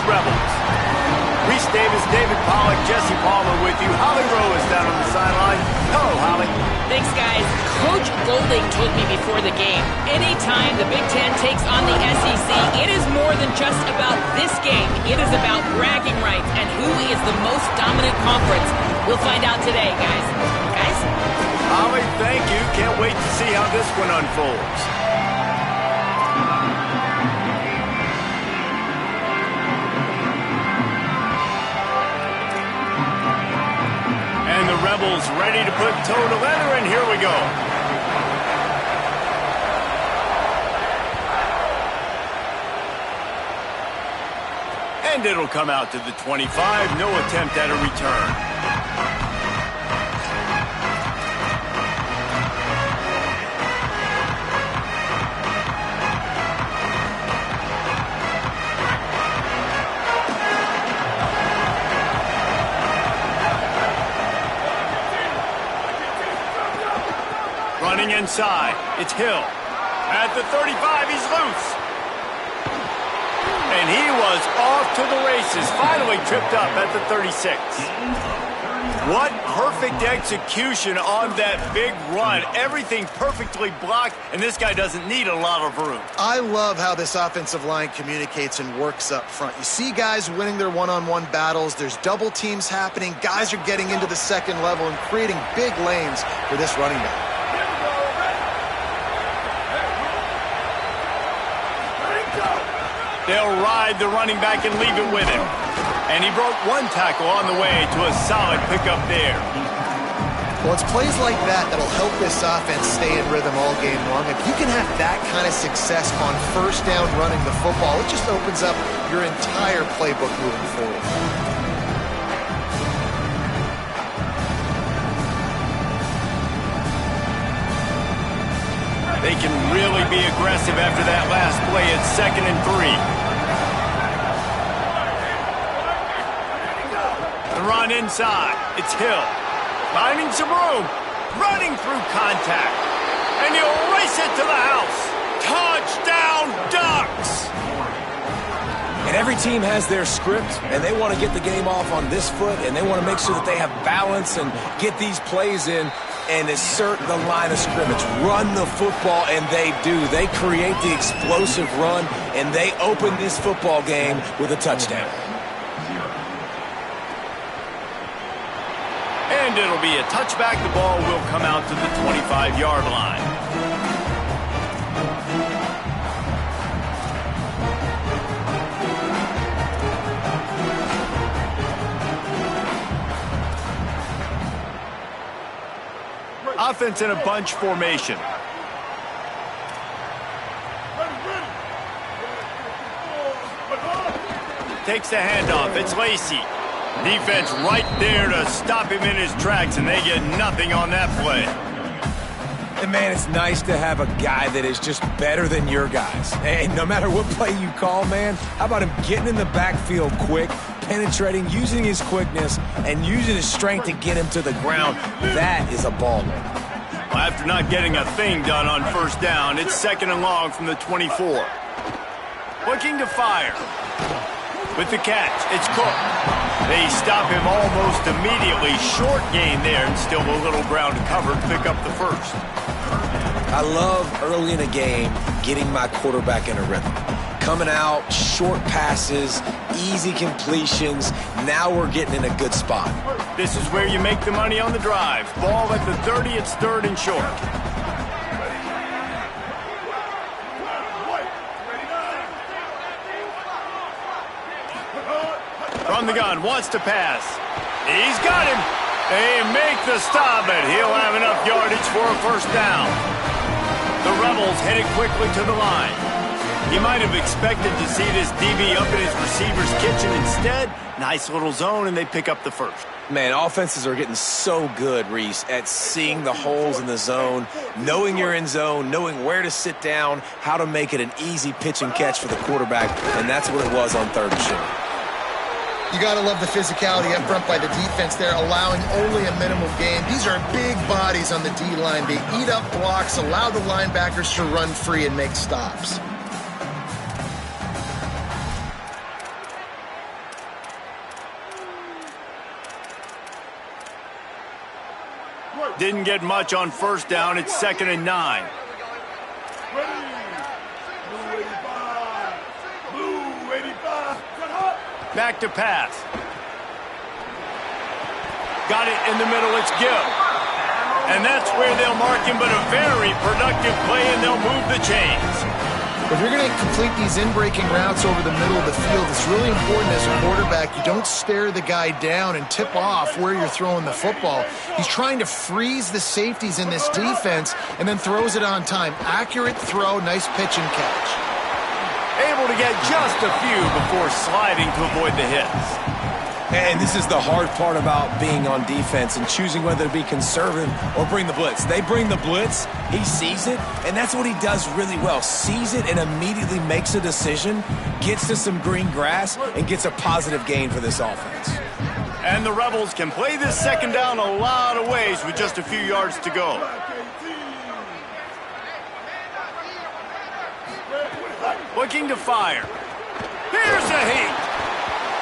Rebels. Reese Davis, David Pollack, Jesse Palmer with you. Holly Rowe is down on the sideline. Hello, Holly. Thanks, guys. Coach Golding told me before the game, anytime the Big Ten takes on the SEC, it is more than just about this game. It is about bragging rights and who is the most dominant conference. We'll find out today, guys. Guys? Holly, thank you. Can't wait to see how this one unfolds. And the Rebels ready to put toe to leather, and here we go. And it'll come out to the 25. No attempt at a return. Running inside, it's Hill. At the 35, he's loose. And he was off to the races, finally tripped up at the 36. What perfect execution on that big run. Everything perfectly blocked, and this guy doesn't need a lot of room. I love how this offensive line communicates and works up front. You see guys winning their one-on-one battles. There's double teams happening. Guys are getting into the second level and creating big lanes for this running back. They'll ride the running back and leave it with him. And he broke one tackle on the way to a solid pickup there. Well, it's plays like that that'll help this offense stay in rhythm all game long. If you can have that kind of success on first down running the football, it just opens up your entire playbook moving forward. They can really be aggressive after that last play at 2nd and 3. The run inside. It's Hill. Finding some room. Running through contact. And he'll race it to the house. Touchdown, Ducks! And every team has their script, and they want to get the game off on this foot, and they want to make sure that they have balance and get these plays in and assert the line of scrimmage. Run the football, and they do. They create the explosive run, and they open this football game with a touchdown. And it'll be a touchback. The ball will come out to the 25-yard line. Offense in a bunch formation. Takes the handoff. It's Lacey. Defense right there to stop him in his tracks, and they get nothing on that play. And, man, it's nice to have a guy that is just better than your guys. And no matter what play you call, man, how about him getting in the backfield quick, penetrating, using his quickness, and using his strength to get him to the ground? That is a baller. Well, after not getting a thing done on first down, it's 2nd and long from the 24. Looking to fire. With the catch, it's Cook. They stop him almost immediately. Short gain there, and still a little ground to cover to pick up the first. I love early in a game getting my quarterback in a rhythm. Coming out, short passes, easy completions. Now we're getting in a good spot. This is where you make the money on the drive. Ball at the 30, it's 3rd and short. From the gun, wants to pass. He's got him. They make the stop, but he'll have enough yardage for a first down. The Rebels headed quickly to the line. He might have expected to see this DB up in his receiver's kitchen. Instead, nice little zone, and they pick up the first. Man, offenses are getting so good, Reese, at seeing the holes in the zone, knowing you're in zone, knowing where to sit down, how to make it an easy pitch and catch for the quarterback, and that's what it was on 3rd and short. You got to love the physicality up front by the defense there, allowing only a minimal gain. These are big bodies on the D-line. They eat up blocks, allow the linebackers to run free and make stops. Didn't get much on first down. It's 2nd and 9. Back to pass. Got it in the middle. It's Gill. And that's where they'll mark him, but a very productive play, and they'll move the chains. If you're going to complete these in-breaking routes over the middle of the field, it's really important as a quarterback you don't stare the guy down and tip off where you're throwing the football. He's trying to freeze the safeties in this defense and then throws it on time. Accurate throw, nice pitch and catch. Able to get just a few before sliding to avoid the hits. And this is the hard part about being on defense and choosing whether to be conservative or bring the blitz. They bring the blitz, he sees it, and that's what he does really well. Sees it and immediately makes a decision, gets to some green grass, and gets a positive gain for this offense. And the Rebels can play this second down a lot of ways with just a few yards to go. Looking to fire. Here's a heat.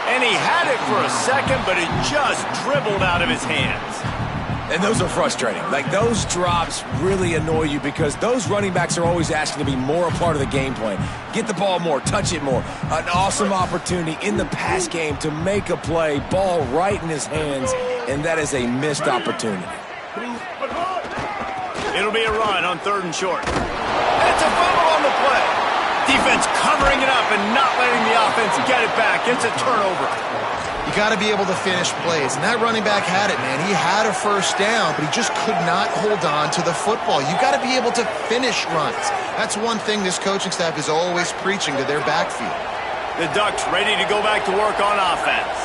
And he had it for a second, but it just dribbled out of his hands. And those are frustrating. Like, those drops really annoy you because those running backs are always asking to be more a part of the game plan. Get the ball more, touch it more. An awesome opportunity in the pass game to make a play, ball right in his hands, and that is a missed opportunity. It'll be a run on 3rd and short. It's a fumble on the play. Defense covering it up and not letting the offense get it back. It's a turnover. You got to be able to finish plays, and that running back had it, man. He had a first down, but he just could not hold on to the football. You got to be able to finish runs. That's one thing this coaching staff is always preaching to their backfield. The Ducks ready to go back to work on offense.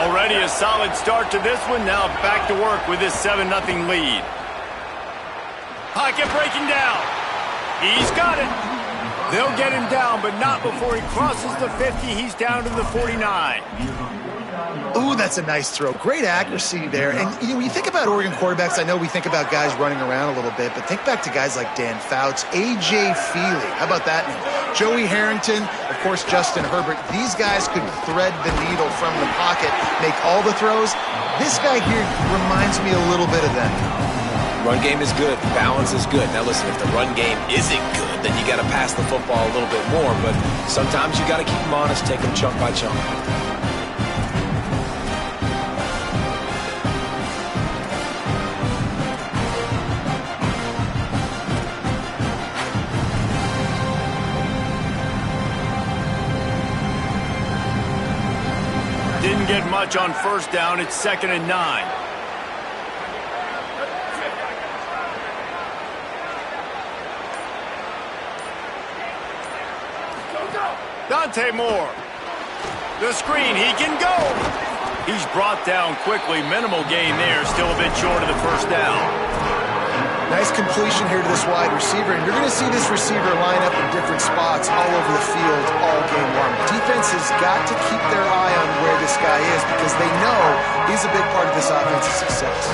Already a solid start to this one. Now back to work with this 7-0 lead. Pocket breaking down. He's got it. They'll get him down, but not before he crosses the 50. He's down to the 49. Ooh, that's a nice throw. Great accuracy there. And when you think about Oregon quarterbacks, I know we think about guys running around a little bit, but think back to guys like Dan Fouts, A.J. Feely. How about that name? Joey Harrington, of course, Justin Herbert. These guys could thread the needle from the pocket, make all the throws. This guy here reminds me a little bit of that. Run game is good. Balance is good. Now listen, if the run game isn't good, then you got to pass the football a little bit more. But sometimes you got to keep them honest, take them chunk by chunk. Didn't get much on first down. It's 2nd and 9. Dante Moore. The screen, he can go. He's brought down quickly. Minimal gain there. Still a bit short of the first down. Nice completion here to this wide receiver. And you're going to see this receiver line up in different spots all over the field all game long. Defense has got to keep their eye on where this guy is because they know he's a big part of this offense's success.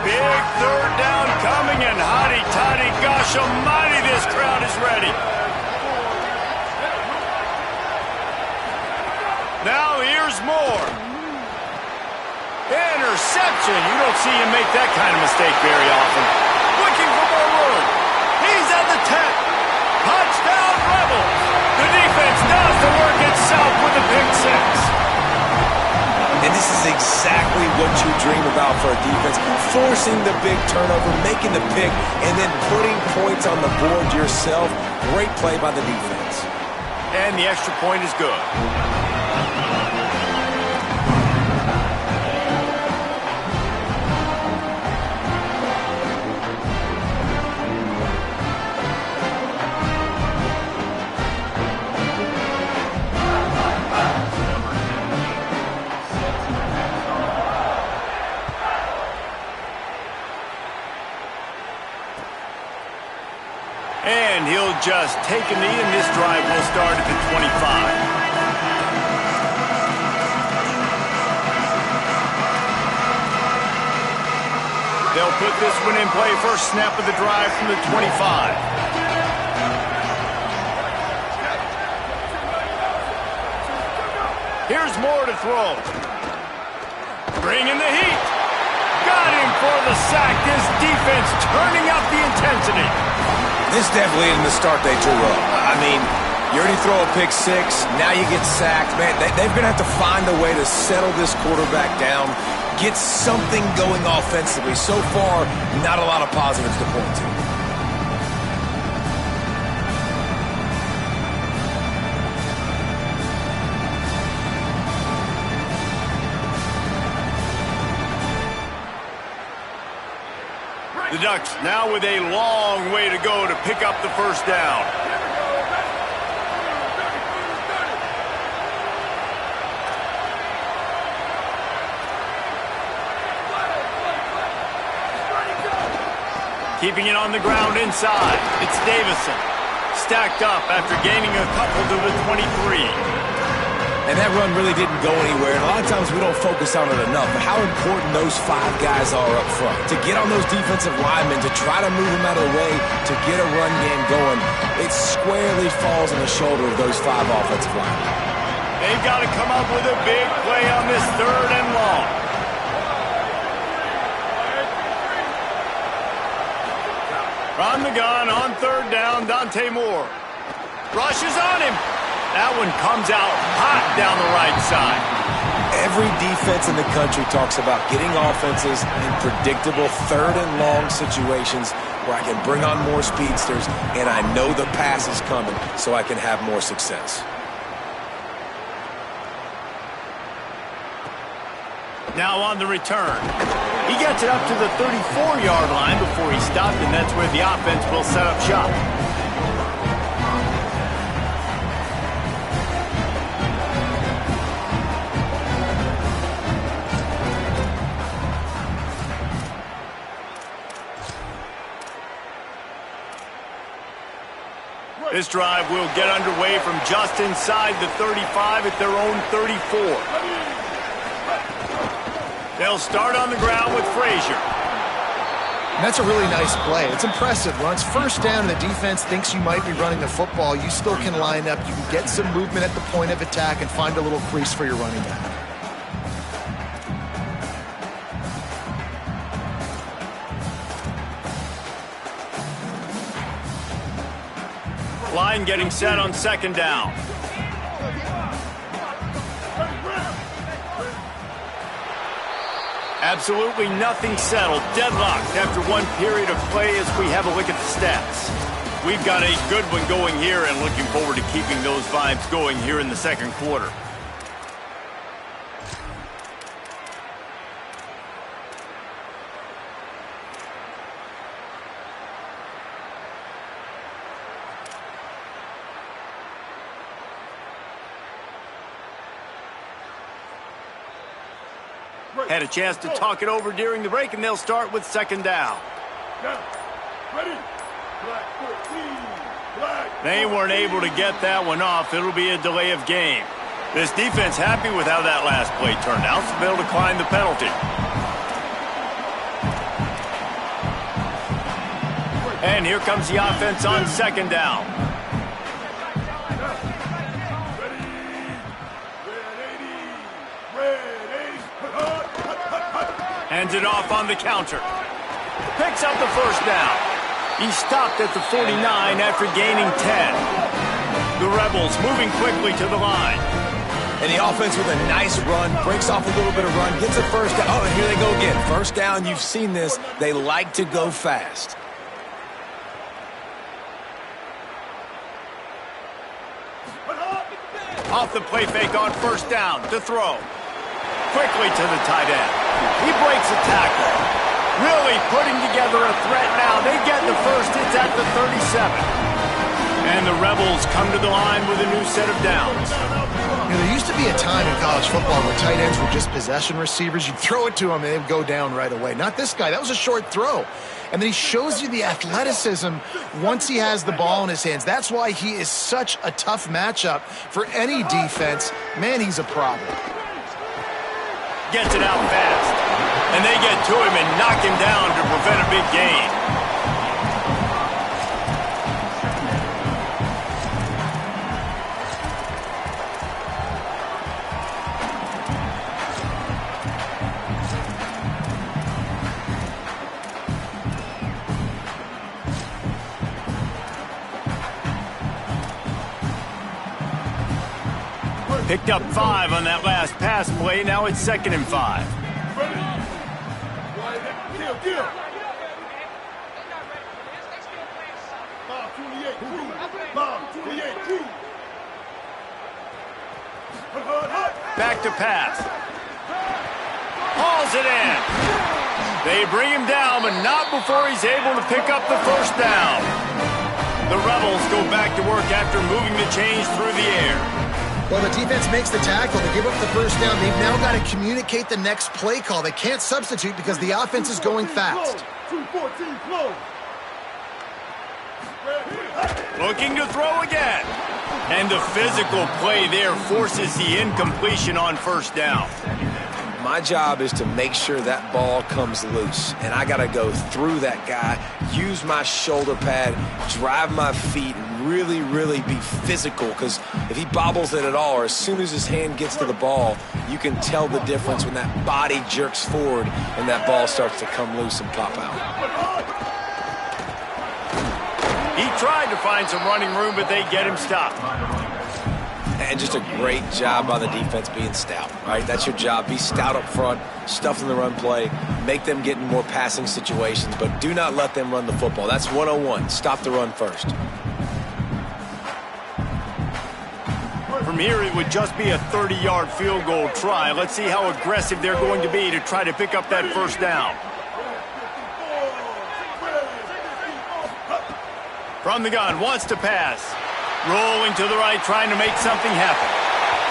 Big 3rd down coming, and hotty-toddy, gosh almighty, this crowd is ready. Now here's Moore. Interception. You don't see him make that kind of mistake very often. Looking for more room. He's at the 10. Touchdown, Rebels. The defense does the work itself with the pick 6. And this is exactly what you dream about for a defense. Forcing the big turnover, making the pick, and then putting points on the board yourself. Great play by the defense. And the extra point is good. And he'll just take a knee, and this drive will start at the 25. They'll put this one in play first snap of the drive from the 25. Here's Moore to throw. Bringing the heat. Got him for the sack. This defense turning up the intensity. This definitely isn't the start they drew up. I mean, you already throw a pick six, now you get sacked. Man, they're going to have to find a way to settle this quarterback down, get something going offensively. So far, not a lot of positives to point to. The Ducks now with a long way to go to pick up the first down. Keeping it on the ground inside. It's Davison. Stacked up after gaining a couple to the 23. And that run really didn't go anywhere. And a lot of times we don't focus on it enough. But how important those 5 guys are up front. To get on those defensive linemen, to try to move them out of the way, to get a run game going, it squarely falls on the shoulder of those 5 offensive linemen. They've got to come up with a big play on this 3rd and long. From the gun on 3rd down, Dante Moore. Rushes on him. That one comes out hot down the right side. Every defense in the country talks about getting offenses in predictable 3rd and long situations where I can bring on more speedsters and I know the pass is coming so I can have more success. Now on the return. He gets it up to the 34-yard line before he stopped, and that's where the offense will set up shop. This drive will get underway from just inside the 35 at their own 34. They'll start on the ground with Frazier. And that's a really nice play. It's impressive. When it's first down and the defense thinks you might be running the football, you still can line up. You can get some movement at the point of attack and find a little crease for your running back. Line getting set on 2nd down. Absolutely nothing settled. Deadlocked after one period of play as we have a look at the stats. We've got a good one going here and looking forward to keeping those vibes going here in the 2nd quarter. Had a chance to talk it over during the break, and they'll start with 2nd down. They weren't able to get that one off. It'll be a delay of game. This defense happy with how that last play turned out, so they'll decline the penalty. And here comes the offense on 2nd down. Hands it off on the counter. Picks up the first down. He stopped at the 49 after gaining 10. The Rebels moving quickly to the line. And the offense with a nice run, breaks off a little bit of run, gets a first down. Oh, and here they go again. First down, you've seen this. They like to go fast. Off the play fake on 1st down to throw. Quickly to the tight end. He breaks a tackle. Really putting together a threat now. They get the first. It's at the 37. And the Rebels come to the line with a new set of downs. You know, there used to be a time in college football where tight ends were just possession receivers. You'd throw it to them and they'd go down right away. Not this guy. That was a short throw. And then he shows you the athleticism once he has the ball in his hands. That's why he is such a tough matchup for any defense. Man, he's a problem. gets it out fast. And they get to him and knock him down to prevent a big gain. Picked up 5 on that last pass play. Now it's 2nd and 5. Back to pass. Hauls it in. They bring him down, but not before he's able to pick up the first down. The Rebels go back to work after moving the chains through the air. Well, the defense makes the tackle. They give up the first down. They've now got to communicate the next play call. They can't substitute because the offense is going fast. Looking to throw again. And the physical play there forces the incompletion on first down. My job is to make sure that ball comes loose, and I got to go through that guy, use my shoulder pad, drive my feet, and really, really be physical, because if he bobbles it at all, or as soon as his hand gets to the ball, you can tell the difference when that body jerks forward and that ball starts to come loose and pop out. He tried to find some running room, but they get him stopped. And just a great job by the defense being stout, right? That's your job. Be stout up front, stuff in the run play, make them get in more passing situations, but do not let them run the football. That's 101. Stop the run first. From here, it would just be a 30-yard field goal try. Let's see how aggressive they're going to be to try to pick up that first down. From the gun, wants to pass. Rolling to the right, trying to make something happen.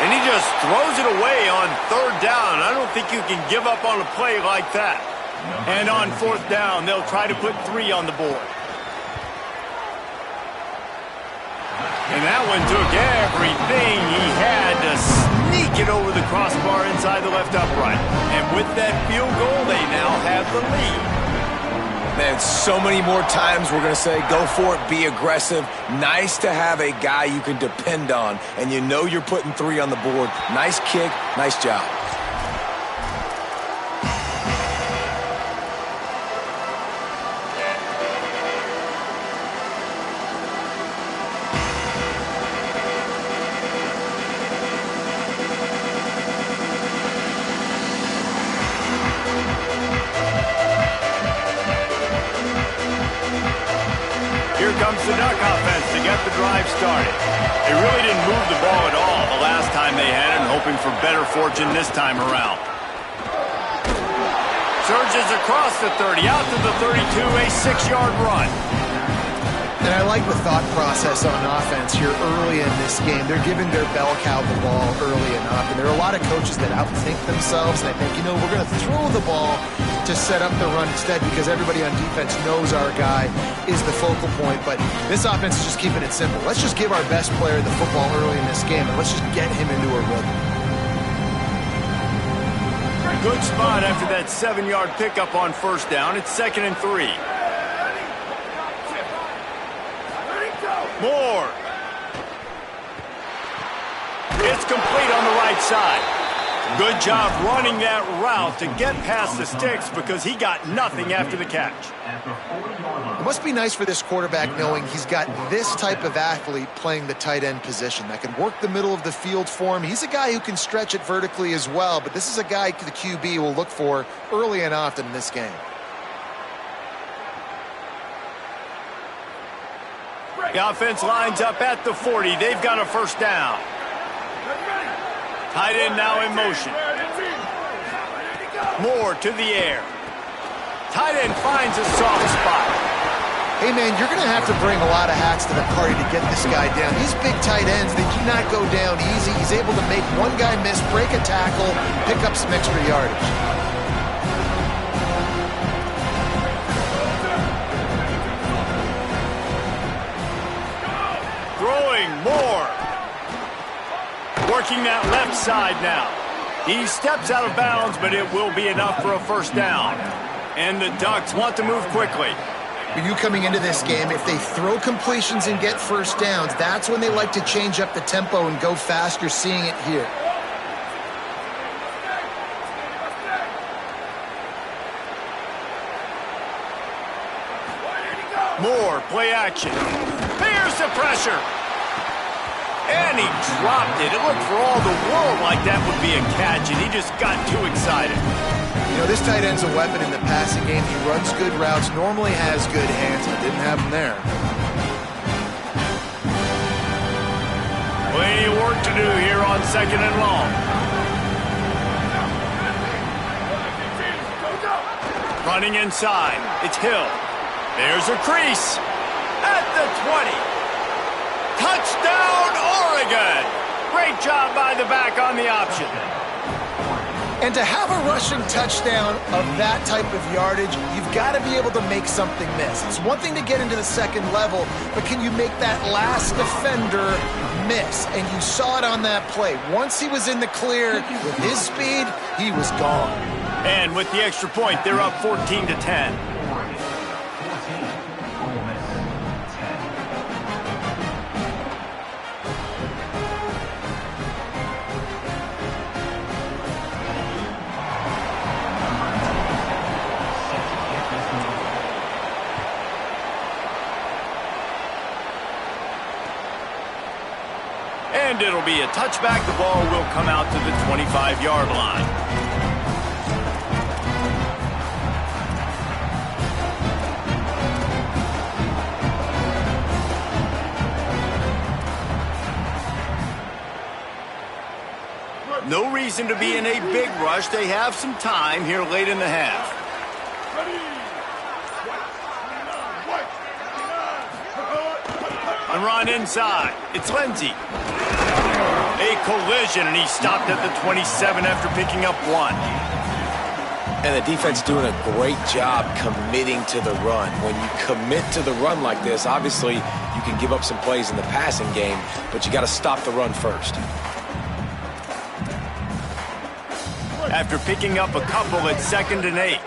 And he just throws it away on 3rd down. I don't think you can give up on a play like that. And on 4th down, they'll try to put 3 on the board. And that one took everything he had to sneak it over the crossbar inside the left upright. And with that field goal, they now have the lead. Man, so many more times we're going to say, go for it, be aggressive. Nice to have a guy you can depend on, and you know you're putting 3 on the board. Nice kick, nice job. Here comes the Duck offense to get the drive started. They really didn't move the ball at all the last time they had it, hoping for better fortune this time around. Surges across the 30, out to the 32, a 6-yard run. And I like the thought process on offense here early in this game. They're giving their bell cow the ball early enough, and there are a lot of coaches that outthink themselves, and I think, you know, we're going to throw the ball to set up the run instead because everybody on defense knows our guy is the focal point, but this offense is just keeping it simple. Let's just give our best player the football early in this game, and let's just get him into a rhythm. Good spot after that 7-yard pickup on first down. It's 2nd and 3. Moore. It's complete on the right side. Good job running that route to get past the sticks because he got nothing after the catch. It must be nice for this quarterback knowing he's got this type of athlete playing the tight end position that can work the middle of the field for him. He's a guy who can stretch it vertically as well, but this is a guy the QB will look for early and often in this game. The offense lines up at the 40. They've got a first down. Tight end now in motion. Moore to the air. Tight end finds a soft spot. Hey, man, you're going to have to bring a lot of hats to the party to get this guy down. These big tight ends, they do not go down easy. He's able to make one guy miss, break a tackle, pick up some extra yardage. Throwing Moore. Working that left side now. He steps out of bounds, but it will be enough for a first down. And the Ducks want to move quickly. For you coming into this game, if they throw completions and get first downs, that's when they like to change up the tempo and go fast. You're seeing it here. More play action. Here's the pressure. And he dropped it. It looked for all the world like that would be a catch, and he just got too excited. You know, this tight end's a weapon in the passing game. He runs good routes, normally has good hands, but didn't have them there. Plenty of work to do here on 2nd and long. Running inside. It's Hill. There's a crease. At the 20. Touchdown, Oregon! Great job by the back on the option. And to have a rushing touchdown of that type of yardage, you've got to be able to make something miss. It's one thing to get into the second level, but can you make that last defender miss? And you saw it on that play. Once he was in the clear with his speed, he was gone. And with the extra point, they're up 14-10. And it'll be a touchback. The ball will come out to the 25-yard line. No reason to be in a big rush. They have some time here late in the half. And run inside. It's Lindsey. A collision, and he stopped at the 27 after picking up 1. And the defense doing a great job committing to the run. When you commit to the run like this, obviously you can give up some plays in the passing game, but you got to stop the run first. After picking up a couple at 2nd and 8.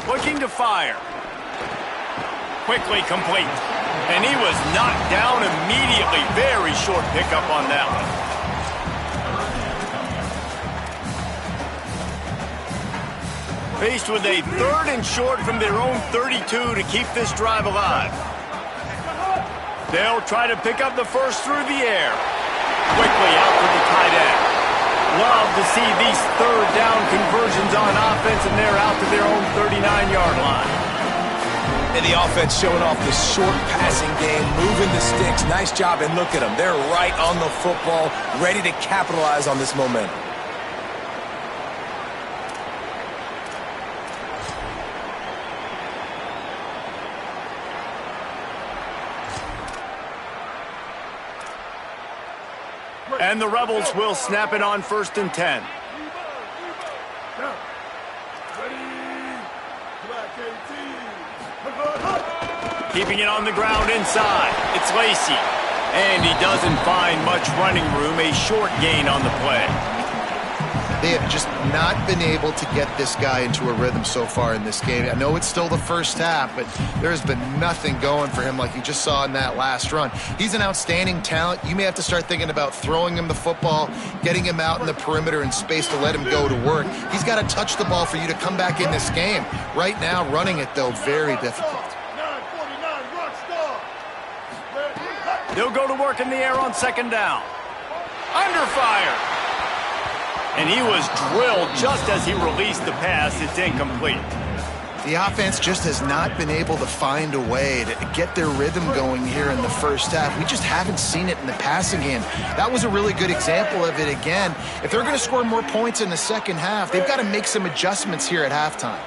Looking to fire. Quickly complete. And he was knocked down immediately. Very short pickup on that one. Faced with a 3rd and short from their own 32 to keep this drive alive. They'll try to pick up the first through the air. Quickly out to the tight end. Love to see these 3rd down conversions on offense, and they're out to their own 39-yard line. And the offense showing off the short passing game, moving the sticks. Nice job, and look at them. They're right on the football, ready to capitalize on this momentum. And the Rebels will snap it on 1st and 10. Keeping it on the ground inside. It's Lacey. And he doesn't find much running room. A short gain on the play. They have just not been able to get this guy into a rhythm so far in this game. I know it's still the first half, but there has been nothing going for him like you just saw in that last run. He's an outstanding talent. You may have to start thinking about throwing him the football, getting him out in the perimeter and space to let him go to work. He's got to touch the ball for you to come back in this game. Right now, running it, though, very difficult. They'll go to work in the air on 2nd down. Under fire. And he was drilled just as he released the pass. It's incomplete. The offense just has not been able to find a way to get their rhythm going here in the first half. We just haven't seen it in the passing game. That was a really good example of it again. If they're going to score more points in the second half, they've got to make some adjustments here at halftime.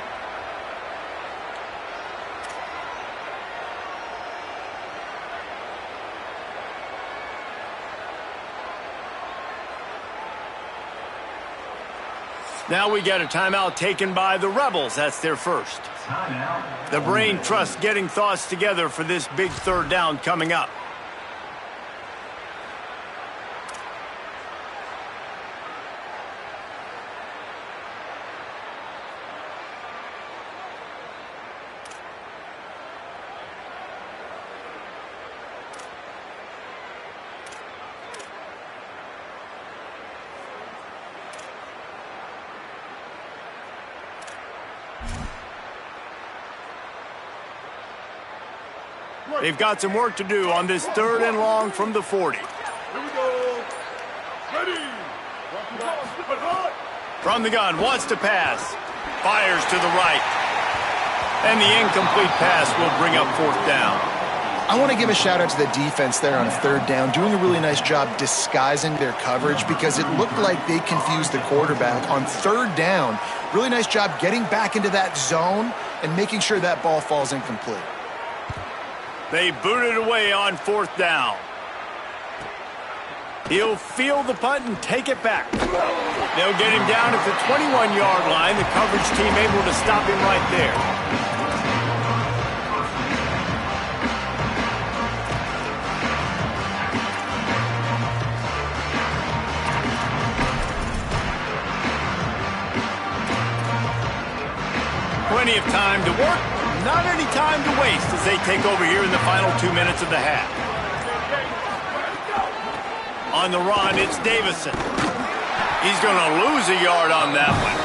Now we got a timeout taken by the Rebels. That's their first. The brain trust getting thoughts together for this big 3rd down coming up. They've got some work to do on this 3rd and long from the 40. From the gun, wants to pass. Fires to the right. And the incomplete pass will bring up 4th down. I want to give a shout out to the defense there on 3rd down, doing a really nice job disguising their coverage because it looked like they confused the quarterback on 3rd down. Really nice job getting back into that zone and making sure that ball falls incomplete. They booted away on 4th down. He'll field the punt and take it back. They'll get him down at the 21-yard line. The coverage team able to stop him right there. Plenty of time to work, not any time to waste as they take over here in the final 2 minutes of the half. On the run, it's Davison. He's going to lose a yard on that one.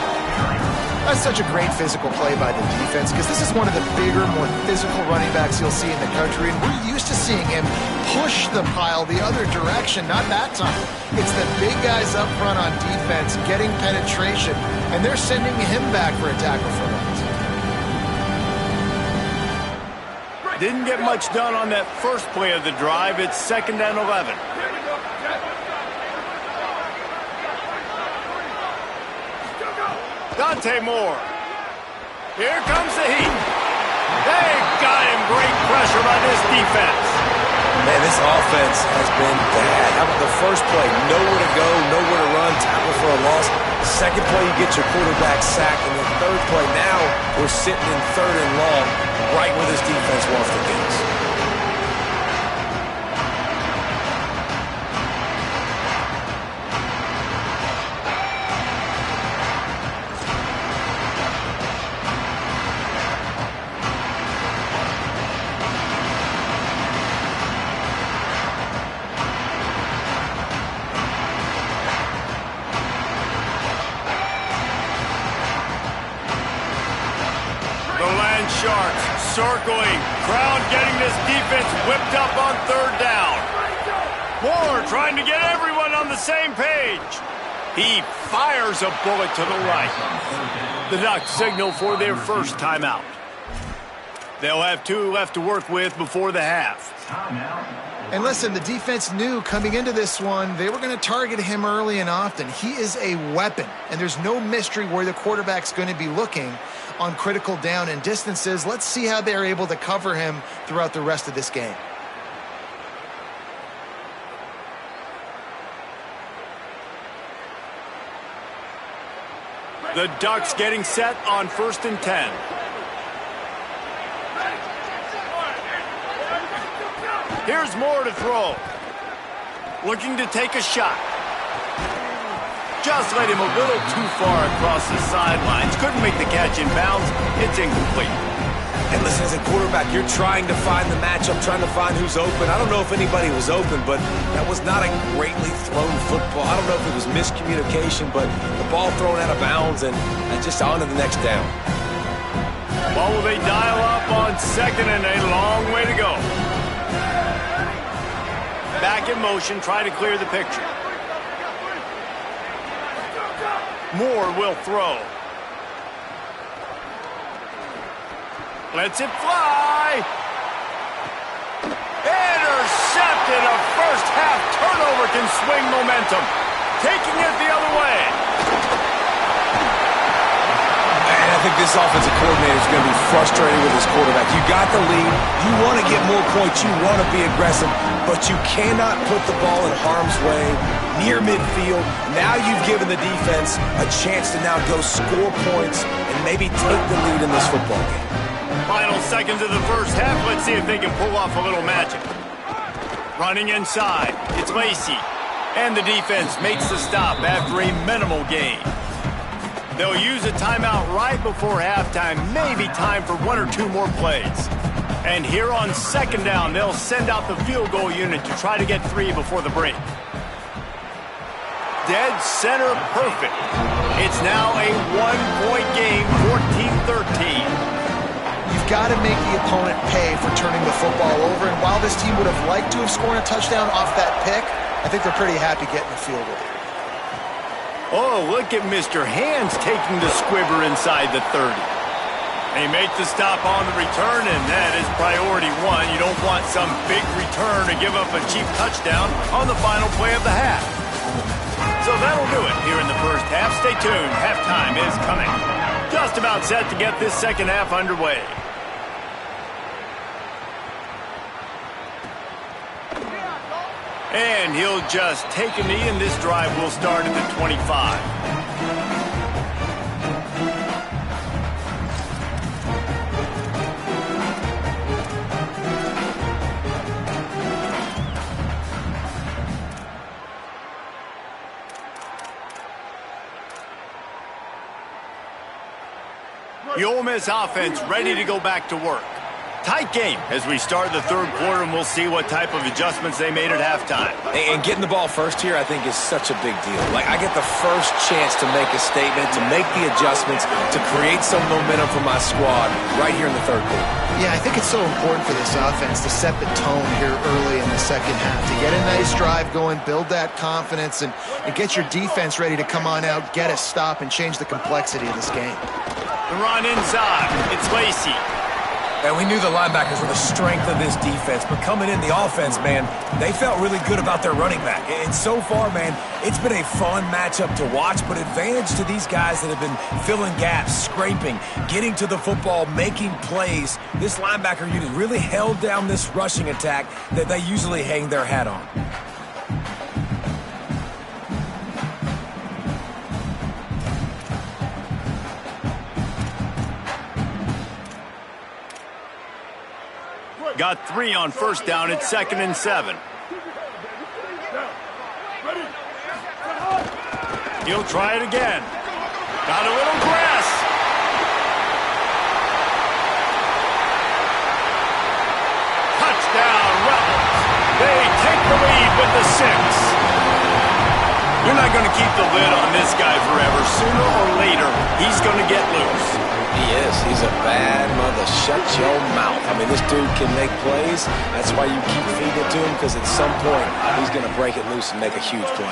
That's such a great physical play by the defense because this is one of the bigger, more physical running backs you'll see in the country, and we're used to seeing him push the pile the other direction. Not that time. It's the big guys up front on defense getting penetration, and they're sending him back for a tackle for loss. Didn't get much done on that first play of the drive. It's 2nd and 11. Dante Moore. Here comes the heat. They got him. Great pressure by this defense. Man, this offense has been bad. How about the first play? Nowhere to go, nowhere to run, tackle for a loss. Second play, you get your quarterback sacked. And the 3rd play, now we're sitting in 3rd and long, right where this defense wants to get us. Sharks circling. Crowd getting this defense whipped up on 3rd down. Moore trying to get everyone on the same page. He fires a bullet to the right. The Ducks signal for their first timeout. They'll have 2 left to work with before the half. And listen, the defense knew coming into this one, they were going to target him early and often. He is a weapon, and there's no mystery where the quarterback's going to be looking on critical down and distances. Let's see how they're able to cover him throughout the rest of this game. The Ducks getting set on 1st and 10. Here's Moore to throw. Looking to take a shot. Just let him a little too far across the sidelines. Couldn't make the catch in bounds. It's incomplete. And listen, as a quarterback, you're trying to find the matchup, trying to find who's open. I don't know if anybody was open, but that was not a greatly thrown football. I don't know if it was miscommunication, but the ball thrown out of bounds and just on to the next down. Well, will they dial up on 2nd and a long way to go? Back in motion, try to clear the picture. Moore will throw. Lets it fly. Intercepted. A first half turnover can swing momentum. Taking it the other way. And I think this offensive coordinator is going to be frustrated with his quarterback. You got the lead. You want to get more points. You want to be aggressive. But you cannot put the ball in harm's way near midfield. Now you've given the defense a chance to now go score points and maybe take the lead in this football game. Final seconds of the first half. Let's see if they can pull off a little magic. Running inside. It's Lacey. And the defense makes the stop after a minimal gain. They'll use a timeout right before halftime. Maybe time for 1 or 2 more plays. And here on 2nd down, they'll send out the field goal unit to try to get 3 before the break. Dead center perfect. It's now a 1-point game, 14-13. You've got to make the opponent pay for turning the football over. And while this team would have liked to have scored a touchdown off that pick, I think they're pretty happy getting the field goal. Oh, look at Mr. Hands taking the squibber inside the 30. They make the stop on the return, and that is priority one. You don't want some big return to give up a cheap touchdown on the final play of the half. So that'll do it here in the first half. Stay tuned. Halftime is coming. Just about set to get this second half underway. And he'll just take a knee, and this drive will start at the 25. The Ole Miss offense ready to go back to work. Tight game as we start the third quarter, and we'll see what type of adjustments they made at halftime. And getting the ball first here, I think, is such a big deal. Like, I get the first chance to make a statement, to make the adjustments, to create some momentum for my squad right here in the third quarter. Yeah, I think it's so important for this offense to set the tone here early in the second half, to get a nice drive going, build that confidence, and get your defense ready to come on out, get a stop, and change the complexity of this game. The run inside. It's Lacey. And we knew the linebackers were the strength of this defense, but coming in the offense, man, they felt really good about their running back. And so far, man, it's been a fun matchup to watch, but advantage to these guys that have been filling gaps, scraping, getting to the football, making plays. This linebacker unit really held down this rushing attack that they usually hang their hat on. Got 3 on first down. It's 2nd and 7. He'll try it again. Got a little grass. Touchdown, Rebels. They take the lead with the 6. You're not going to keep the lid on this guy forever. Sooner or later, he's going to get loose. He is. He's a bad mother. Shut your mouth. I mean, this dude can make plays. That's why you keep feeding it to him, because at some point, he's going to break it loose and make a huge play.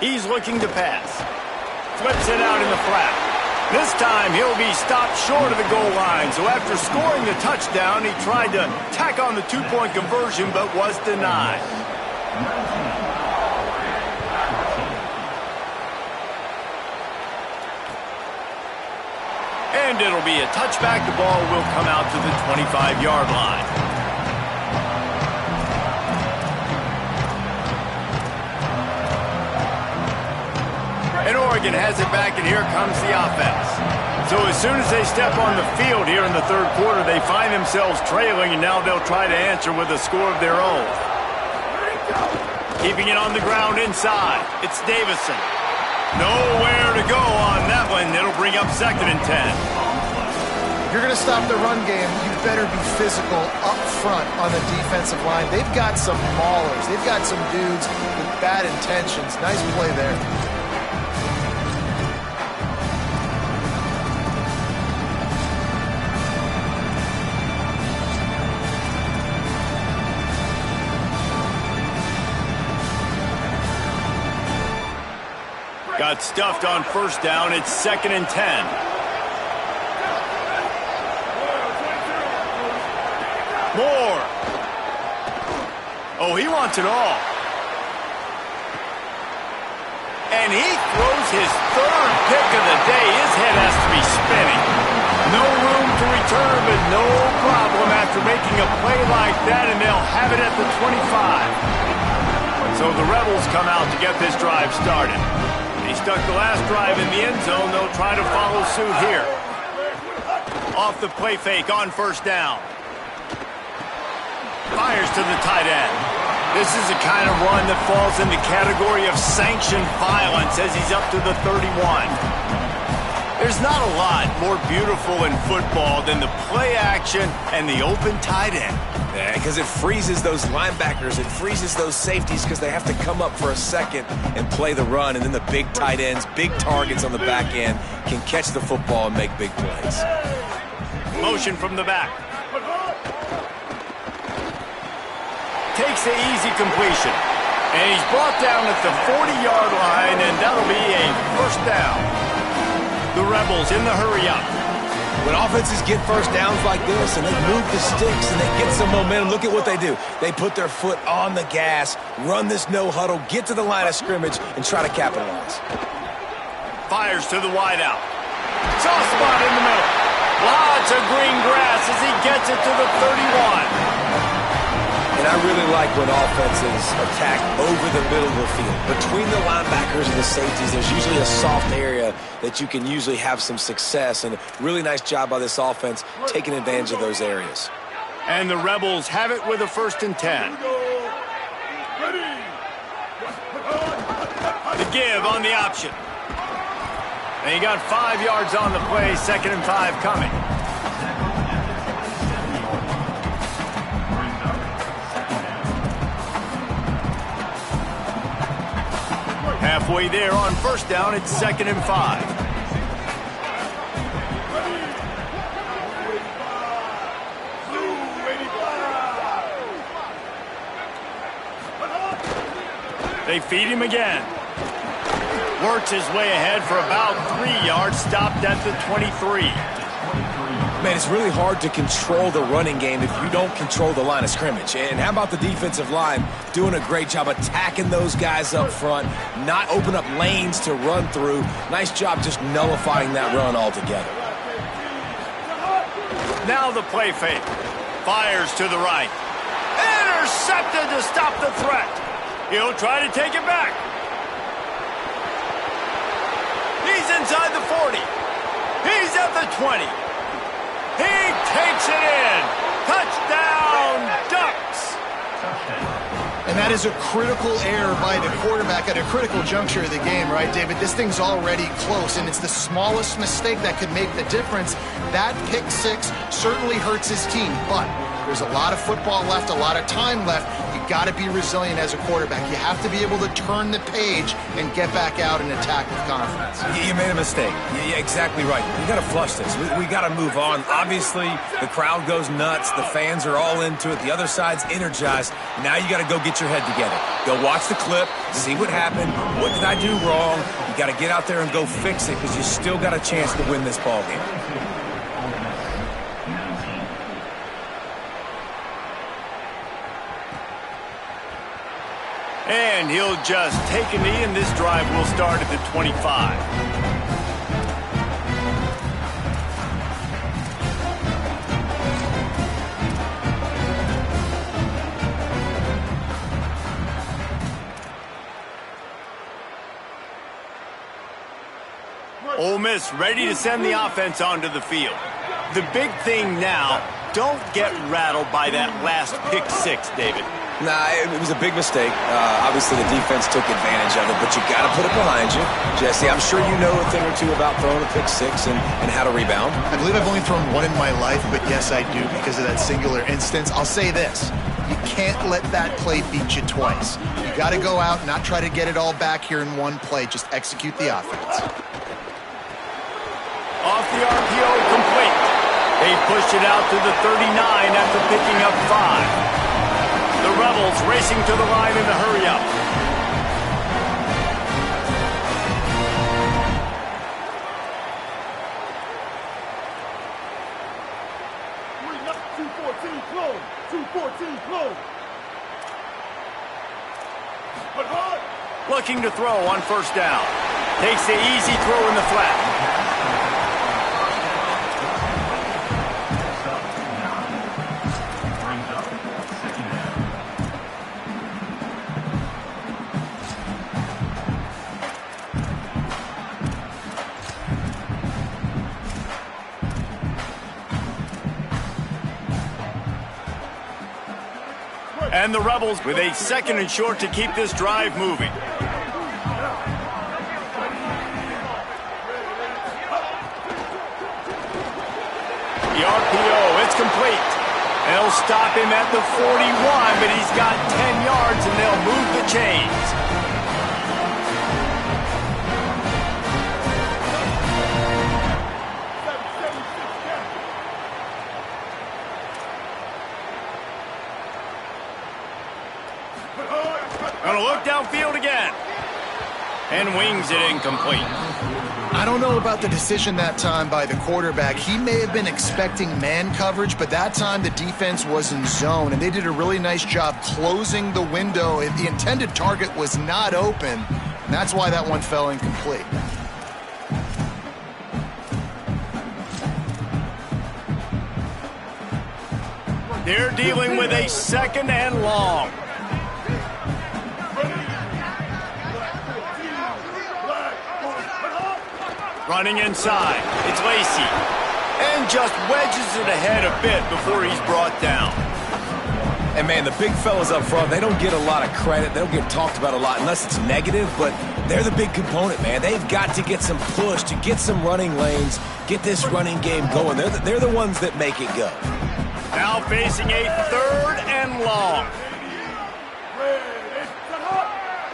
He's looking to pass. Flips it out in the flat. This time he'll be stopped short of the goal line. So after scoring the touchdown, he tried to tack on the 2-point conversion but was denied. And it'll be a touchback. The ball will come out to the 25-yard line. And Oregon has it back, and here comes the offense. So as soon as they step on the field here in the third quarter, they find themselves trailing, and now they'll try to answer with a score of their own. Keeping it on the ground inside. It's Davison. Nowhere to go on that one. It'll bring up 2nd and 10. If you're going to stop the run game, you better be physical up front on the defensive line. They've got some maulers. They've got some dudes with bad intentions. Nice play there. Got stuffed on first down. It's 2nd and 10. Moore. Oh, he wants it all. And he throws his 3rd pick of the day. His head has to be spinning. No room to return, but no problem after making a play like that, and they'll have it at the 25. So the Rebels come out to get this drive started. They stuck the last drive in the end zone. They'll try to follow suit here. Off the play fake on first down. Fires to the tight end. This is the kind of run that falls in the category of sanctioned violence as he's up to the 31. There's not a lot more beautiful in football than the play action and the open tight end. Yeah, because it freezes those linebackers. It freezes those safeties because they have to come up for a second and play the run. And then the big tight ends, big targets on the back end can catch the football and make big plays. Motion from the back. Takes the easy completion. And he's brought down at the 40-yard line, and that'll be a first down. The Rebels in the hurry-up. When offenses get first downs like this and they move the sticks and they get some momentum, look at what they do. They put their foot on the gas, run this no-huddle, get to the line of scrimmage, and try to capitalize. Fires to the wideout. Soft spot in the middle. Lots of green grass as he gets it to the 31. And I really like when offenses attack over the middle of the field. Between the linebackers and the safeties, there's usually a soft area that you can usually have some success. And a really nice job by this offense taking advantage of those areas. And the Rebels have it with a 1st and 10. The give on the option. And he got 5 yards on the play, 2nd and 5 coming. Halfway there on 1st down, it's 2nd and 5. They feed him again. Works his way ahead for about 3 yards, stopped at the 23. Man, it's really hard to control the running game if you don't control the line of scrimmage. And how about the defensive line doing a great job attacking those guys up front, not open up lanes to run through. Nice job just nullifying that run altogether. Now the play fake. Fires to the right. Intercepted to stop the threat. He'll try to take it back. He's inside the 40. He's at the 20. He takes it in. Touchdown, Ducks. And that is a critical error by the quarterback at a critical juncture of the game, right, David? This thing's already close, and it's the smallest mistake that could make the difference. That pick six certainly hurts his team, but there's a lot of football left, a lot of time left. You got to be resilient as a quarterback. You have to be able to turn the page and get back out and attack with confidence. You made a mistake. Yeah, exactly right. You got to flush this. We got to move on. Obviously, the crowd goes nuts. The fans are all into it. The other side's energized. Now you got to go get your head together. Go watch the clip, see what happened. What did I do wrong? You got to get out there and go fix it because you still got a chance to win this ball game. And he'll just take a knee, and this drive will start at the 25. Ole Miss ready to send the offense onto the field. The big thing now, don't get rattled by that last pick six, David. Nah, it was a big mistake. Obviously, the defense took advantage of it, but you got to put it behind you. Jesse, I'm sure you know a thing or two about throwing a pick six and how to rebound. I believe I've only thrown one in my life, but yes, I do because of that singular instance. I'll say this. You can't let that play beat you twice. You got to go out, not try to get it all back here in one play. Just execute the offense. Off the RPO, complete. They pushed it out to the 39 after picking up 5. The Rebels racing to the line in the hurry-up. Looking to throw on first down. Takes the easy throw in the flat. And the Rebels with a 2nd and short to keep this drive moving. The RPO, it's complete. They'll stop him at the 41, but he's got 10 yards, and they'll move the chains. Gonna look downfield again. And wings it incomplete. I don't know about the decision that time by the quarterback. He may have been expecting man coverage, but that time the defense was in zone, and they did a really nice job closing the window. If the intended target was not open, and that's why that one fell incomplete. They're dealing with a 2nd and long. Running inside, it's Lacy. And just wedges it ahead a bit before he's brought down. And, man, the big fellas up front, they don't get a lot of credit. They don't get talked about a lot unless it's negative, but they're the big component, man. They've got to get some push, to get some running lanes, get this running game going. They're the ones that make it go. Now facing a 3rd and long.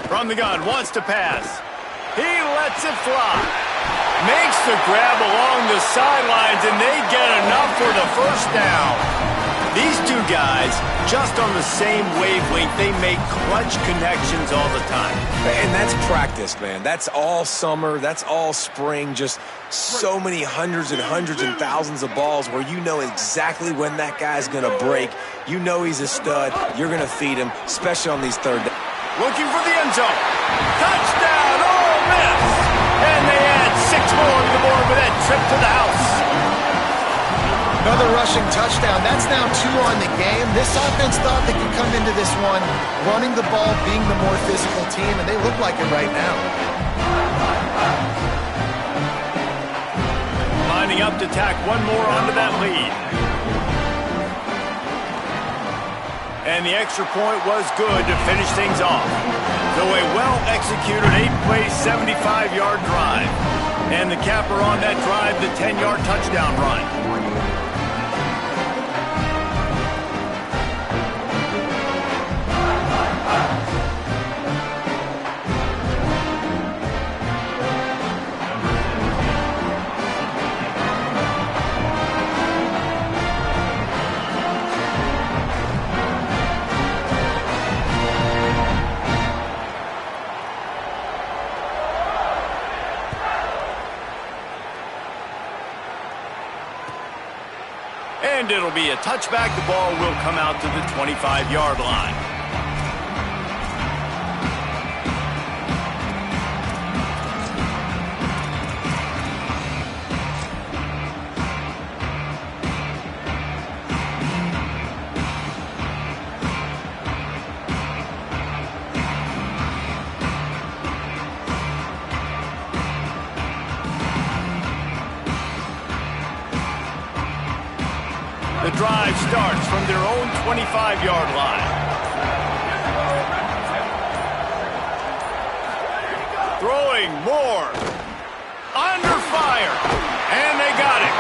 From the gun, wants to pass. He lets it fly. Makes the grab along the sidelines, and they get enough for the first down. These two guys, just on the same wavelength, they make clutch connections all the time. And that's practice, man. That's all summer. That's all spring. Just so many hundreds and thousands of balls where you know exactly when that guy's going to break. You know he's a stud. You're going to feed him, especially on these third downs. Looking for the end zone. Touchdown, Ole Miss! And they add 6 more to the board with that trip to the house. Another rushing touchdown. That's now 2 on the game. This offense thought they could come into this one running the ball, being the more physical team, and they look like it right now. Lining up to tack one more onto that lead. And the extra point was good to finish things off. So a well-executed 8-play, 75-yard drive. And the capper on that drive, the 10-yard touchdown run. And it'll be a touchback. The ball will come out to the 25-yard line. The drive starts from their own 25-yard line. Throwing more. Under fire. And they got it.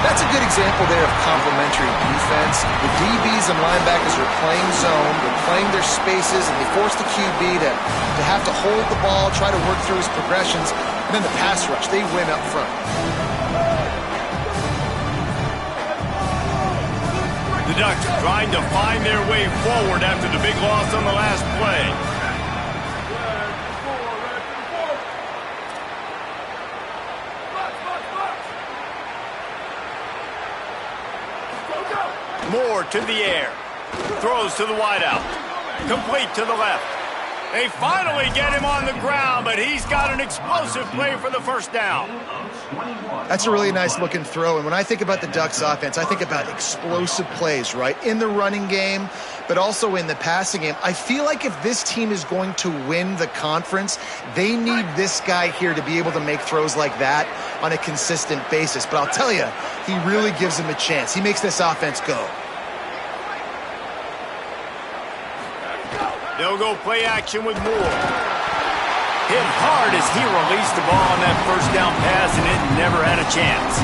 That's a good example there of complementary defense. The DBs and linebackers are playing zone, they're playing their spaces, and they force the QB to have to hold the ball, try to work through his progressions, and then the pass rush, they win up front. The Ducks trying to find their way forward after the big loss on the last play. Moore to the air. Throws to the wideout. Complete to the left. They finally get him on the ground, but he's got an explosive play for the first down. That's a really nice looking throw. And when I think about the Ducks offense, I think about explosive plays, right? In the running game, but also in the passing game. I feel like if this team is going to win the conference, they need this guy here to be able to make throws like that on a consistent basis. But I'll tell you, he really gives them a chance. He makes this offense go. They'll go play action with Moore. Hit hard as he released the ball on that first down pass, and it never had a chance.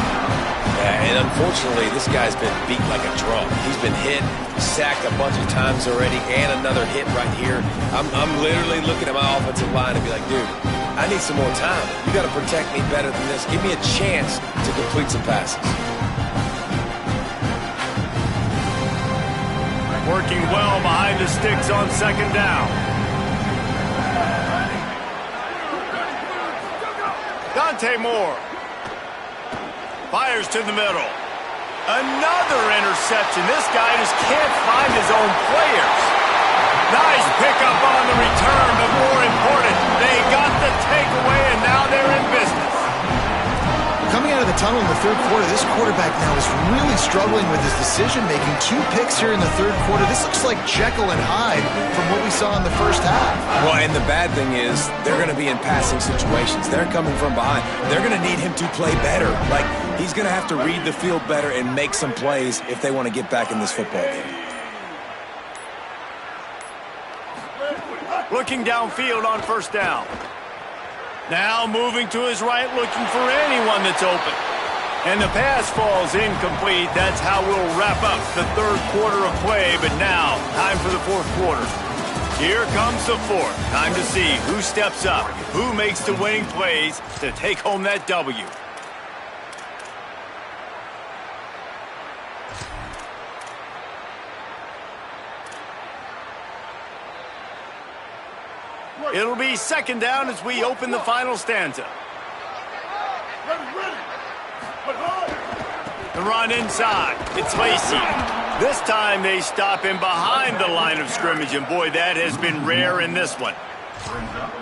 Yeah, and unfortunately, this guy's been beat like a drum. He's been hit, sacked a bunch of times already, and another hit right here. I'm literally looking at my offensive line and be like, dude, I need some more time. You got to protect me better than this. Give me a chance to complete some passes. Working well behind the sticks on second down. Dante Moore. Fires to the middle. Another interception. This guy just can't find his own players. Nice pickup on the return, but more important, they got the takeaway, and now they're in business. Coming out of the tunnel in the third quarter, this quarterback now is really struggling with his decision-making. 2 picks here in the third quarter. This looks like Jekyll and Hyde from what we saw in the first half. Well, and the bad thing is they're going to be in passing situations. They're coming from behind. They're going to need him to play better. Like, he's going to have to read the field better and make some plays if they want to get back in this football game. Looking downfield on first down. Now moving to his right, looking for anyone that's open. And the pass falls incomplete. That's how we'll wrap up the third quarter of play. But now, time for the fourth quarter. Here comes the fourth. Time to see who steps up, who makes the winning plays to take home that W. It'll be second down as we open the final stanza. The run inside. It's Lacey. This time they stop him behind the line of scrimmage, and boy, that has been rare in this one.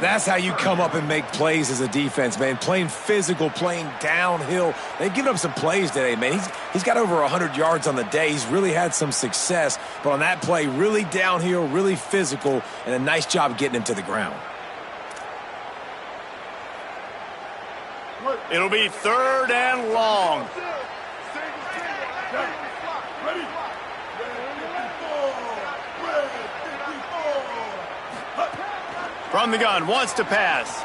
That's how you come up and make plays as a defense, man. Playing physical, playing downhill. They've given up some plays today, man. He's got over 100 yards on the day. He's really had some success. But on that play, really downhill, really physical, and a nice job getting him to the ground. It'll be third and long. From the gun, wants to pass.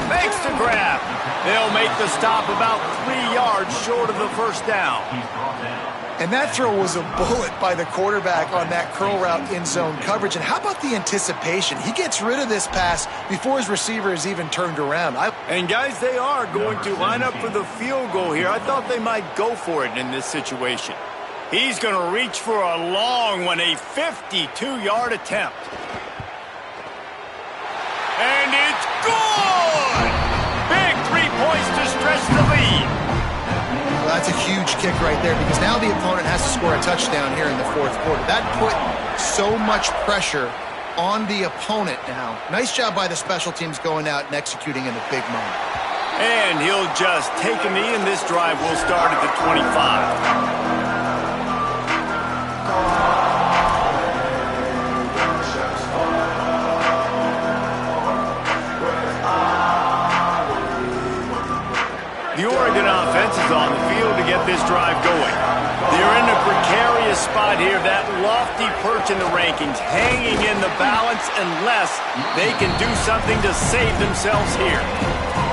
Makes the grab. They'll make the stop about 3 yards short of the first down. And that throw was a bullet by the quarterback on that curl route in zone coverage. And how about the anticipation? He gets rid of this pass before his receiver is even turned around. And guys, they are going to line up for the field goal here. I thought they might go for it in this situation. He's going to reach for a long one, a 52-yard attempt. And it's good! Big 3 points to stretch the lead. Well, that's a huge kick right there because now the opponent has to score a touchdown here in the fourth quarter. That put so much pressure on the opponent now. Nice job by the special teams going out and executing in a big moment. And he'll just take a knee, and this drive will start at the 25. The Oregon offense is on the field to get this drive going. They're in a precarious spot here, that lofty perch in the rankings, hanging in the balance unless they can do something to save themselves here.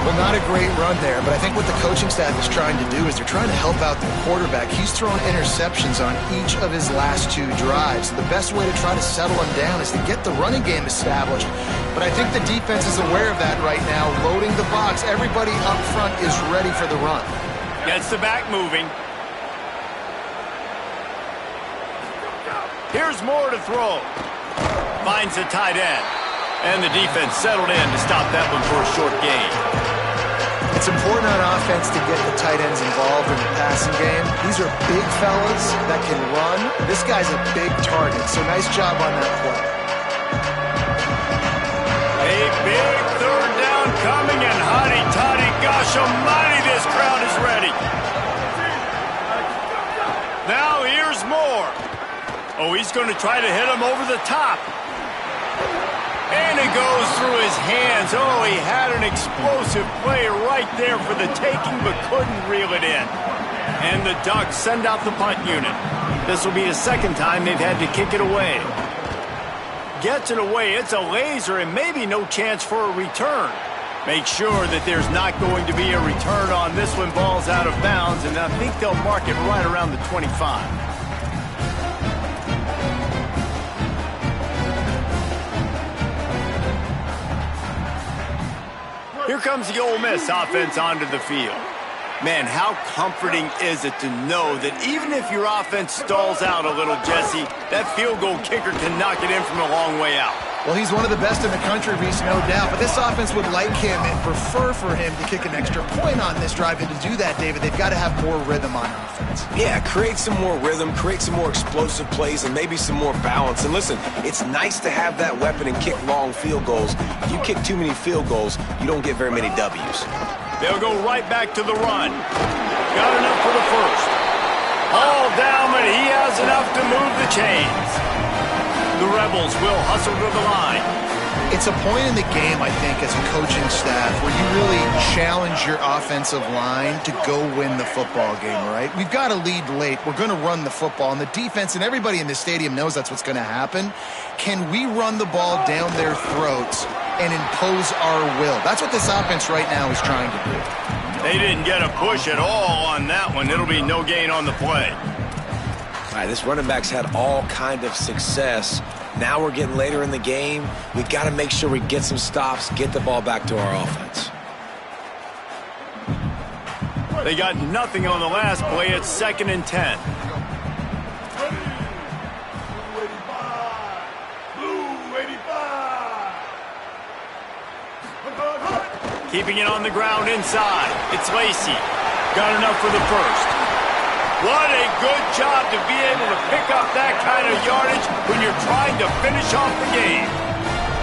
Well, not a great run there, but I think what the coaching staff is trying to do is they're trying to help out the quarterback. He's thrown interceptions on each of his last 2 drives. The best way to try to settle him down is to get the running game established. But I think the defense is aware of that right now, loading the box. Everybody up front is ready for the run. Gets the back moving. Here's Moore to throw. Finds the tight end. And the defense settled in to stop that one for a short gain. It's important on offense to get the tight ends involved in the passing game. These are big fellas that can run. This guy's a big target, so nice job on that play. A big third down coming, and hotty toddy, gosh almighty, this crowd is ready. Now here's Moore. Oh, he's going to try to hit him over the top. And it goes through his hands. Oh, he had an explosive play right there for the taking, but couldn't reel it in. And the Ducks send out the punt unit. This will be the second time they've had to kick it away. Gets it away. It's a laser and maybe no chance for a return. Make sure that there's not going to be a return on this when ball's out of bounds, and I think they'll mark it right around the 25. Here comes the Ole Miss offense onto the field. Man, how comforting is it to know that even if your offense stalls out a little, Jesse, that field goal kicker can knock it in from a long way out. Well, he's one of the best in the country, Reese, no doubt. But this offense would like him and prefer for him to kick an extra point on this drive. And to do that, David, they've got to have more rhythm on offense. Yeah, create some more rhythm, create some more explosive plays, and maybe some more balance. And listen, it's nice to have that weapon and kick long field goals. If you kick too many field goals, you don't get very many W's. They'll go right back to the run. Got enough for the first. All down, but he has enough to move the chains. The Rebels will hustle to the line. It's a point in the game, I think, as a coaching staff where you really challenge your offensive line to go win the football game, right? We've got to lead late. We're going to run the football, and the defense and everybody in the stadium knows that's what's going to happen. Can we run the ball down their throats and impose our will? That's what this offense right now is trying to do. They didn't get a push at all on that one. It'll be no gain on the play. All right, this running back's had all kind of success. Now we're getting later in the game. We got to make sure we get some stops, get the ball back to our offense. They got nothing on the last play. It's 2nd and 10. Keeping it on the ground inside. It's Lacey. Got enough for the first. What a good job to be able to pick up that kind of yardage when you're trying to finish off the game.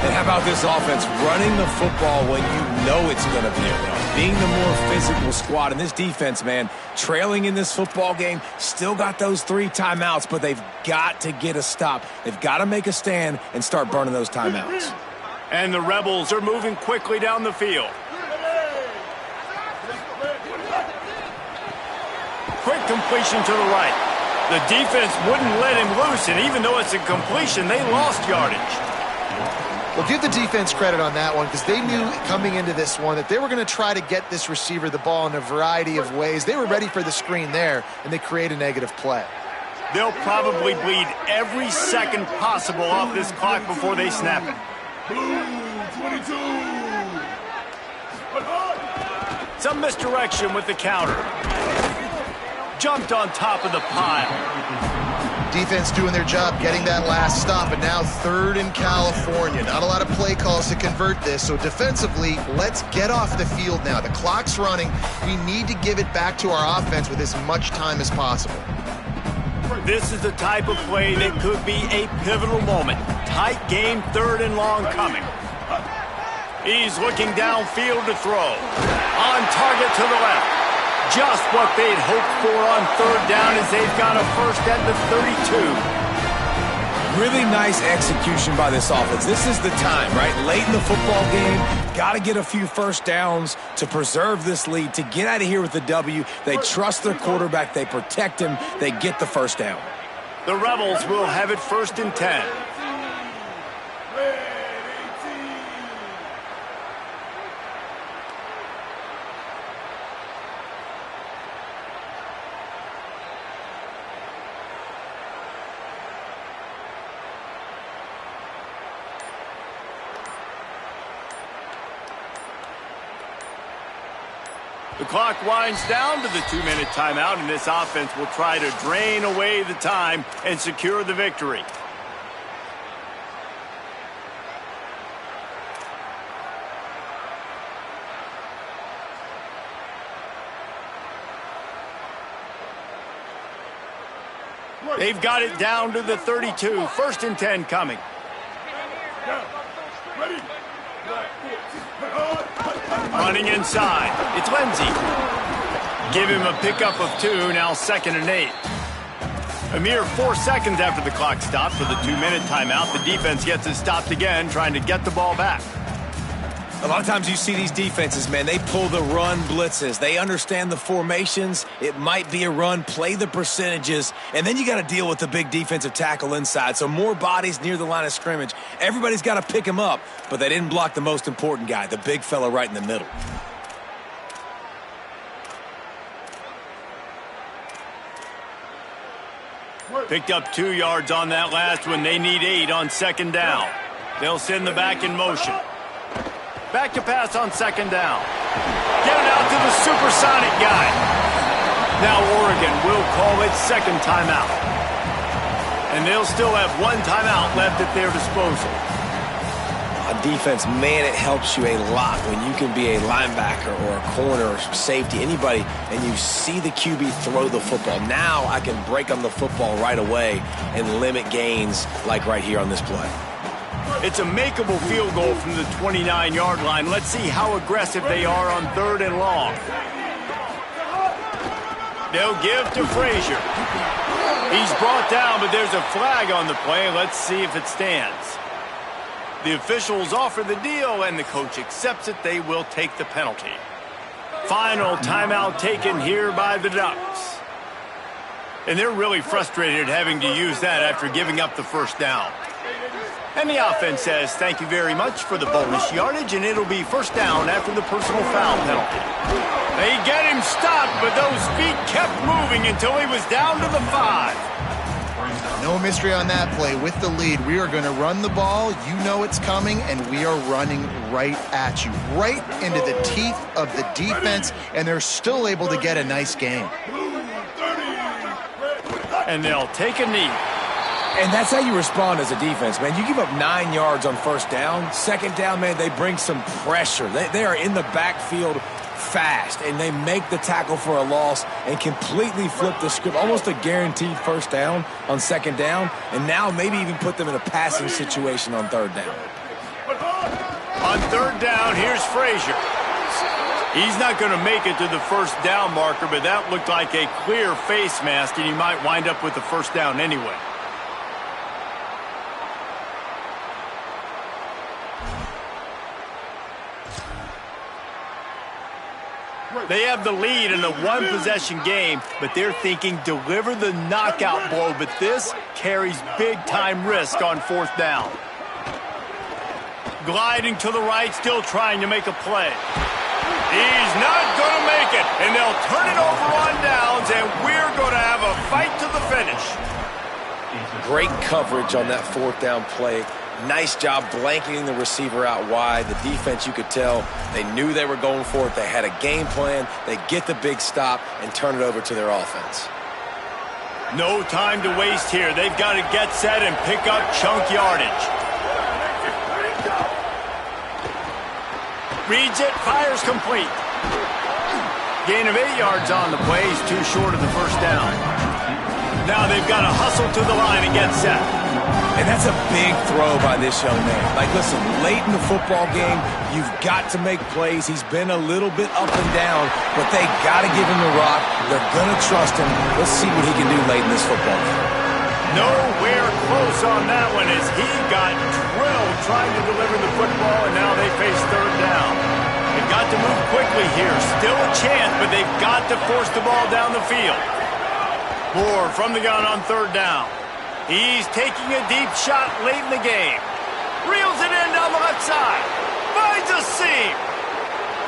And how about this offense running the football when you know it's going to be a run? Being the more physical squad. And this defense, man, trailing in this football game, still got those 3 timeouts, but they've got to get a stop. They've got to make a stand and start burning those timeouts. And the Rebels are moving quickly down the field. Quick completion to the right. The defense wouldn't let him loose, and even though it's a completion, they lost yardage. Well, give the defense credit on that one because they knew coming into this one that they were going to try to get this receiver the ball in a variety of ways. They were ready for the screen there, and they create a negative play. They'll probably bleed every second possible off this clock before they snap it. Blue 22. Some misdirection with the counter. Jumped on top of the pile. Defense doing their job, getting that last stop, and now 3rd in California. Not a lot of play calls to convert this, so defensively, let's get off the field now. The clock's running. We need to give it back to our offense with as much time as possible. This is the type of play that could be a pivotal moment. Tight game, 3rd and long coming. He's looking downfield to throw. On target to the left. Just what they'd hoped for on 3rd down as they've got a first at the 32. Really nice execution by this offense. This is the time, right? Late in the football game, got to get a few first downs to preserve this lead, to get out of here with the W. They trust their quarterback. They protect him. They get the first down. The Rebels will have it 1st and 10. The clock winds down to the 2-minute timeout, and this offense will try to drain away the time and secure the victory. They've got it down to the 32. 1st and 10 coming. Running inside. It's Lindsey. Give him a pickup of 2, now 2nd and 8. A mere 4 seconds after the clock stopped for the 2-minute timeout, the defense gets it stopped again, trying to get the ball back. A lot of times you see these defenses, man, they pull the run blitzes. They understand the formations. It might be a run, play the percentages, and then you got to deal with the big defensive tackle inside. So more bodies near the line of scrimmage. Everybody's got to pick him up, but they didn't block the most important guy, the big fella right in the middle. Picked up 2 yards on that last one. They need 8 on second down. They'll send the back in motion. Back to pass on second down. Get it out to the supersonic guy. Now Oregon will call its second timeout. And they'll still have 1 timeout left at their disposal. On defense, man, it helps you a lot when you can be a linebacker or a corner or safety, anybody, and you see the QB throw the football. Now I can break on the football right away and limit gains like right here on this play. It's a makeable field goal from the 29-yard line. Let's see how aggressive they are on 3rd and long. They'll give to Frazier. He's brought down, but there's a flag on the play. Let's see if it stands. The officials offer the deal, and the coach accepts it. They will take the penalty. Final timeout taken here by the Ducks. And they're really frustrated having to use that after giving up the first down. And the offense says thank you very much for the bonus yardage, and it'll be first down after the personal foul penalty. They get him stopped, but those feet kept moving until he was down to the 5. No mystery on that play. With the lead, we are going to run the ball. You know it's coming, and we are running right at you, right into the teeth of the defense, and they're still able to get a nice gain. And they'll take a knee. And that's how you respond as a defense, man. You give up 9 yards on first down. Second down, man, they bring some pressure. They are in the backfield fast, and they make the tackle for a loss and completely flip the script. Almost a guaranteed first down on second down, and now maybe even put them in a passing situation on 3rd down. On 3rd down, here's Frazier. He's not going to make it to the first down marker, but that looked like a clear face mask, and he might wind up with the first down anyway. They have the lead in a 1-possession game, but they're thinking deliver the knockout blow, but this carries big-time risk on 4th down. Gliding to the right, still trying to make a play. He's not going to make it, and they'll turn it over on downs, and we're going to have a fight to the finish. Great coverage on that 4th down play. Nice job blanketing the receiver out wide. The defense, you could tell, they knew they were going for it. They had a game plan. They get the big stop and turn it over to their offense. No time to waste here. They've got to get set and pick up chunk yardage. Reads it, fires complete. Gain of 8 yards on the play. He's too short of the first down. Now they've got to hustle to the line and get set. And that's a big throw by this young man. Like, listen, late in the football game, you've got to make plays. He's been a little bit up and down, but they got to give him the rock. They're going to trust him. Let's see what he can do late in this football game. Nowhere close on that one as he got drilled trying to deliver the football, and now they face 3rd down. They've got to move quickly here. Still a chance, but they've got to force the ball down the field. Moore from the gun on 3rd down. He's taking a deep shot late in the game. Reels it in down the left side. Finds a seam.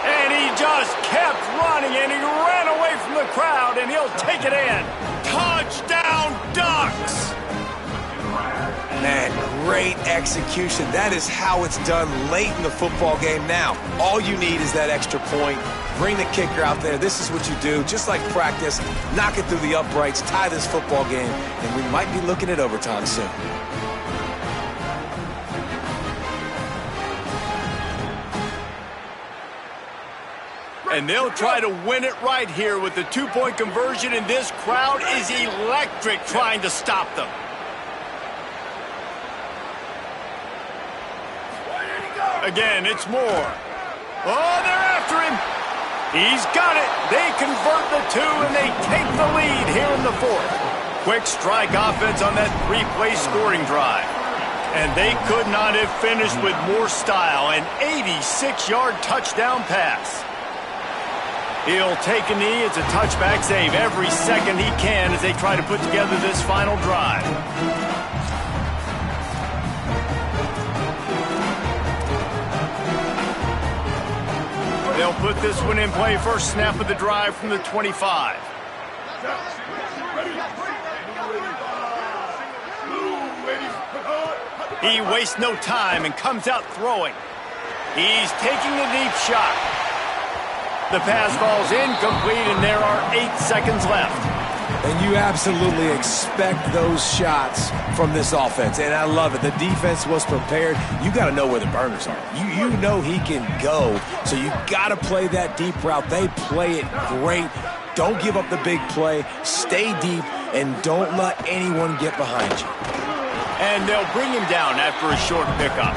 And he just kept running, and he ran away from the crowd, and he'll take it in. Touchdown, Ducks! Man, great execution. That is how it's done late in the football game. Now, all you need is that extra point. Bring the kicker out there. This is what you do. Just like practice, knock it through the uprights, tie this football game, and we might be looking at overtime soon. And they'll try to win it right here with the 2-point conversion, and this crowd is electric trying to stop them. Again, it's Moore. Oh, they're after him. He's got it. They convert the 2, and they take the lead here in the 4th. Quick strike offense on that 3-play scoring drive. And they could not have finished with more style. An 86-yard touchdown pass. He'll take a knee. It's a touchback save every second he can as they try to put together this final drive. They'll put this one in play. First snap of the drive from the 25. He wastes no time and comes out throwing. He's taking a deep shot. The pass falls incomplete, and there are 8 seconds left. And you absolutely expect those shots from this offense, and I love it. The defense was prepared. You got to know where the burners are. You know he can go, so you got to play that deep route. They play it great. Don't give up the big play. Stay deep, and don't let anyone get behind you. And they'll bring him down after a short pickup.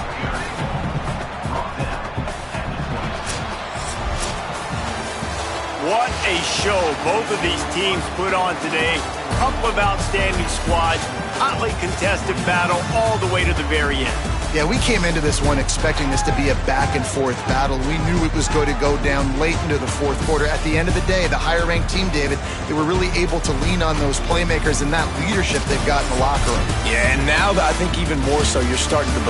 What a show both of these teams put on today. Couple of outstanding squads, hotly contested battle all the way to the very end. Yeah, we came into this one expecting this to be a back-and-forth battle. We knew it was going to go down late into the fourth quarter. At the end of the day, the higher-ranked team, David, they were really able to lean on those playmakers and that leadership they've got in the locker room. Yeah, and now I think even more so, you're starting to